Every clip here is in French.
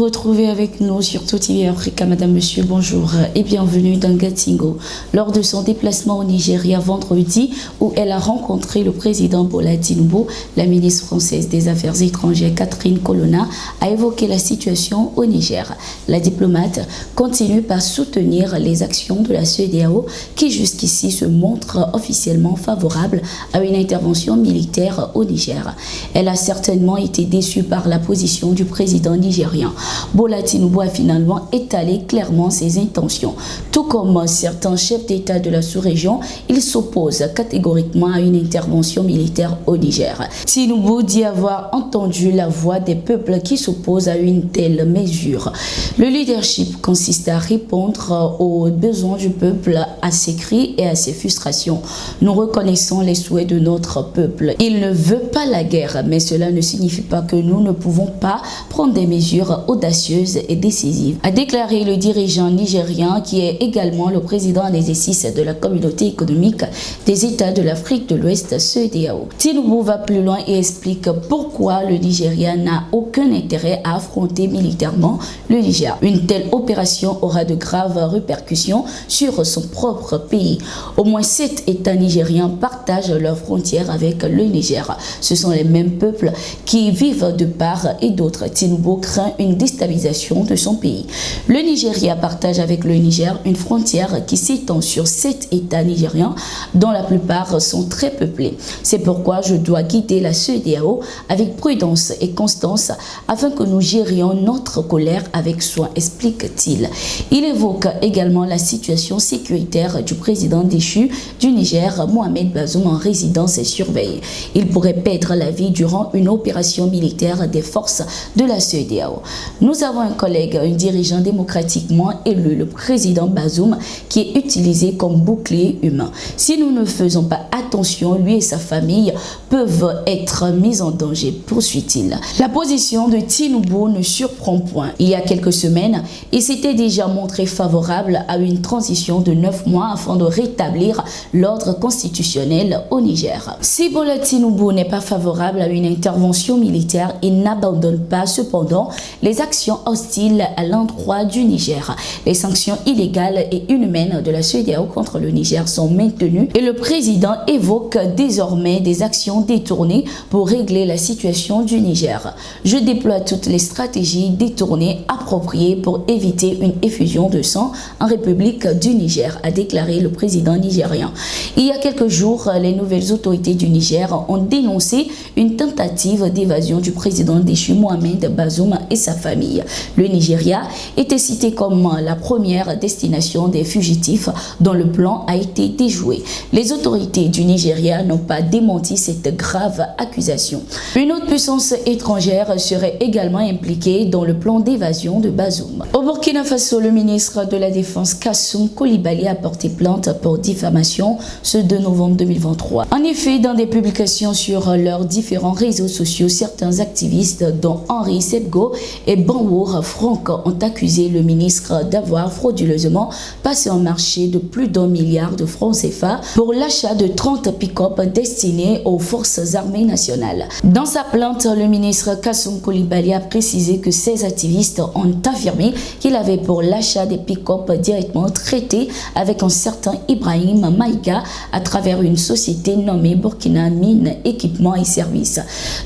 retrouver avec nous sur TV Africa. Madame, Monsieur, bonjour et bienvenue dans Gatingo. Lors de son déplacement au Nigeria vendredi, où elle a rencontré le président Bola Tinubu, la ministre française des Affaires étrangères Catherine Colonna a évoqué la situation au Niger. La diplomate continue par soutenir les actions de la CEDEAO qui jusqu'ici se montre officiellement favorable à une intervention militaire au Niger. Elle a certainement été déçue par la position du président nigérien. Bola Tinubu a finalement étalé clairement ses intentions. Tout comme certains chefs d'État de la sous-région, il s'oppose catégoriquement à une intervention militaire au Niger. Tinubu dit avoir entendu la voix des peuples qui s'opposent à une telle mesure. Le leadership consiste à répondre aux besoins du peuple, à ses cris et à ses frustrations. Nous reconnaissons les souhaits de notre peuple. Il ne veut pas la guerre, mais cela ne signifie pas que nous ne pouvons pas prendre des mesures audacieuses et décisives, a déclaré le dirigeant nigérien qui est également le président en exercice de la communauté économique des États de l'Afrique de l'Ouest, CEDEAO. Tinubu va plus loin et explique pourquoi le Nigeria n'a aucun intérêt à affronter militairement le Niger. Une telle opération aura de graves répercussions sur son propre pays. Au moins 7 États nigériens partagent leurs frontières avec le Niger. Ce sont les mêmes peuples qui vivent de part et d'autre. Tinubu craint une déstabilisation de son pays. Le Nigeria partage avec le Niger une frontière qui s'étend sur 7 États nigériens dont la plupart sont très peuplés. C'est pourquoi je dois guider la CEDEAO avec prudence et constance afin que nous gérions notre colère avec soin, explique-t-il. Il évoque également la situation sécuritaire du président déchu du Niger, Mohamed Bazoum, en résidence surveillée. Il pourrait perdre la vie durant une opération militaire des forces de la CEDEAO. Nous avons un collègue, un dirigeant démocratiquement élu, le président Bazoum, qui est utilisé comme bouclier humain. Si nous ne faisons pas attention, lui et sa famille peuvent être mis en danger, poursuit-il. La position de Tinubu ne surprend point. Il y a quelques semaines, il s'était déjà montré favorable à une transition de 9 mois afin de rétablir l'ordre constitutionnel au Niger. Si Bola Tinubu n'est pas favorable à une intervention militaire, il n'abandonne pas cependant les actions hostiles à l'endroit du Niger. Les sanctions illégales et inhumaines de la CEDEAO contre le Niger sont maintenues et le président évoque désormais des actions détournées pour régler la situation du Niger. Je déploie toutes les stratégies détournées appropriées pour éviter une effusion de sang en République du Niger, a déclaré le président nigérien. Il y a quelques jours, les nouvelles autorités du Niger ont dénoncé une tentative d'évasion du président déchu Mohamed Bazoum et sa famille. Le Nigeria était cité comme la première destination des fugitifs dont le plan a été déjoué. Les autorités du Nigeria n'ont pas démenti cette grave accusation. Une autre puissance étrangère serait également impliquée dans le plan d'évasion de Bazoum. Au Burkina Faso, le ministre de la Défense Kassoum Coulibaly a porté plainte pour diffamation ce 2 novembre 2023. En effet, dans des publications sur leurs différents réseaux sociaux, certains activistes dont Henri Sebgo et Banwour Franck ont accusé le ministre d'avoir frauduleusement passé un marché de plus d'1 milliard de francs CFA pour l'achat de 30 pick-up destinés aux forces armées nationales. Dans sa plainte, le ministre Kassoum Coulibaly a précisé que ces activistes ont affirmé qu'il avait pour l'achat des pick-up directement traités avec un certain Ibrahim Maïga à travers une société nommée Burkina Mines Équipements et Services.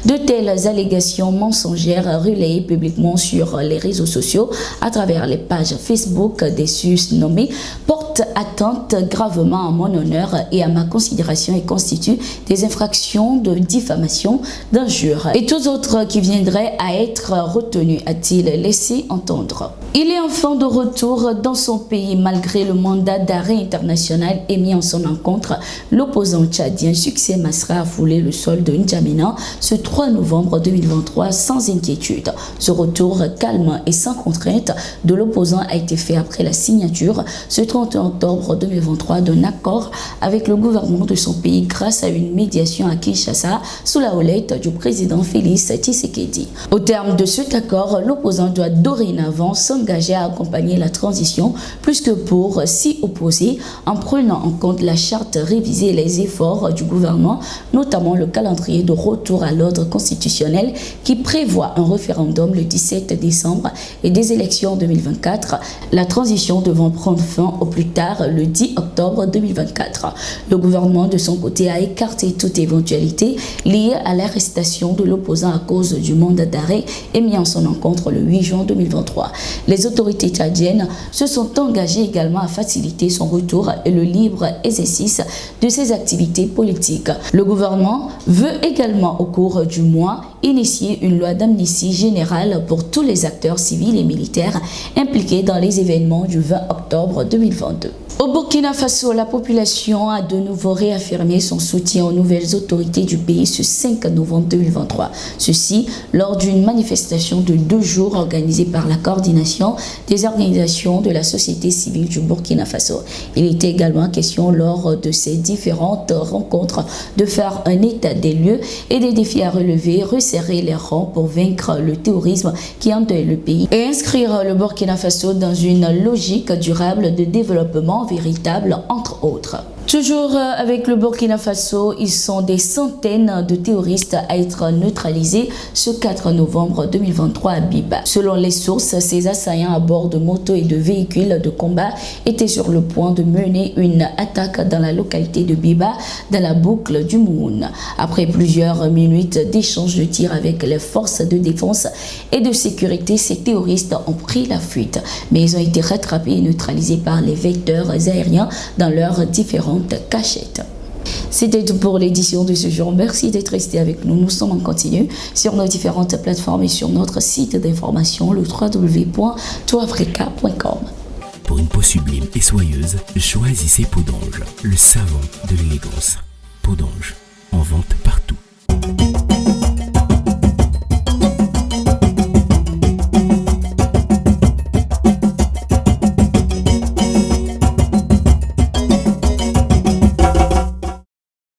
De telles allégations mensongères relayées publiquement sur les réseaux sociaux à travers les pages Facebook des susnommés portent atteinte gravement à mon honneur et à ma considération et constituent des infractions de diffamation, d'injure et tous autres qui viendraient à être retenus, a-t-il laissé entendre. Il est enfin de retour dans son pays malgré le mandat d'arrêt international émis en son encontre. L'opposant tchadien Succès Masra a foulé le sol de N'Djamena ce 3 novembre 2023 sans inquiétude. Ce retour calme et sans contrainte de l'opposant a été fait après la signature ce 31 octobre 2023 d'un accord avec le gouvernement de son pays grâce à une médiation à Kinshasa sous la houlette du président Félix Tshisekedi. Au terme de cet accord, l'opposant doit dorénavant s'engager à accompagner la transition plus que pour s'y opposer en prenant en compte la charte révisée et les efforts du gouvernement, notamment le calendrier de retour à l'ordre constitutionnel qui prévoit un référendum le 17 7 décembre et des élections en 2024, la transition devant prendre fin au plus tard le 10 octobre 2024. Le gouvernement de son côté a écarté toute éventualité liée à l'arrestation de l'opposant à cause du mandat d'arrêt émis en son encontre le 8 juin 2023. Les autorités tchadiennes se sont engagées également à faciliter son retour et le libre exercice de ses activités politiques. Le gouvernement veut également au cours du mois initier une loi d'amnistie générale pour tous les acteurs civils et militaires impliqués dans les événements du 20 octobre 2022. Au Burkina Faso, la population a de nouveau réaffirmé son soutien aux nouvelles autorités du pays ce 5 novembre 2023. Ceci lors d'une manifestation de 2 jours organisée par la coordination des organisations de la société civile du Burkina Faso. Il était également question lors de ces différentes rencontres de faire un état des lieux et des défis à relever, resserrer les rangs pour vaincre le terrorisme qui endeuille le pays et inscrire le Burkina Faso dans une logique durable de développement véritable, entre autres. Toujours avec le Burkina Faso, ils sont des centaines de terroristes à être neutralisés ce 4 novembre 2023 à Biba. Selon les sources, ces assaillants à bord de motos et de véhicules de combat étaient sur le point de mener une attaque dans la localité de Biba, dans la boucle du Moumoun. Après plusieurs minutes d'échange de tirs avec les forces de défense et de sécurité, ces terroristes ont pris la fuite, mais ils ont été rattrapés et neutralisés par les vecteurs aériens dans leurs différentes cachettes. C'était tout pour l'édition de ce jour. Merci d'être resté avec nous. Nous sommes en continu sur nos différentes plateformes et sur notre site d'information, le www.toafrica.com. Pour une peau sublime et soyeuse, choisissez Peau d'Ange, le savon de l'élégance. Peau d'Ange, en vente partout.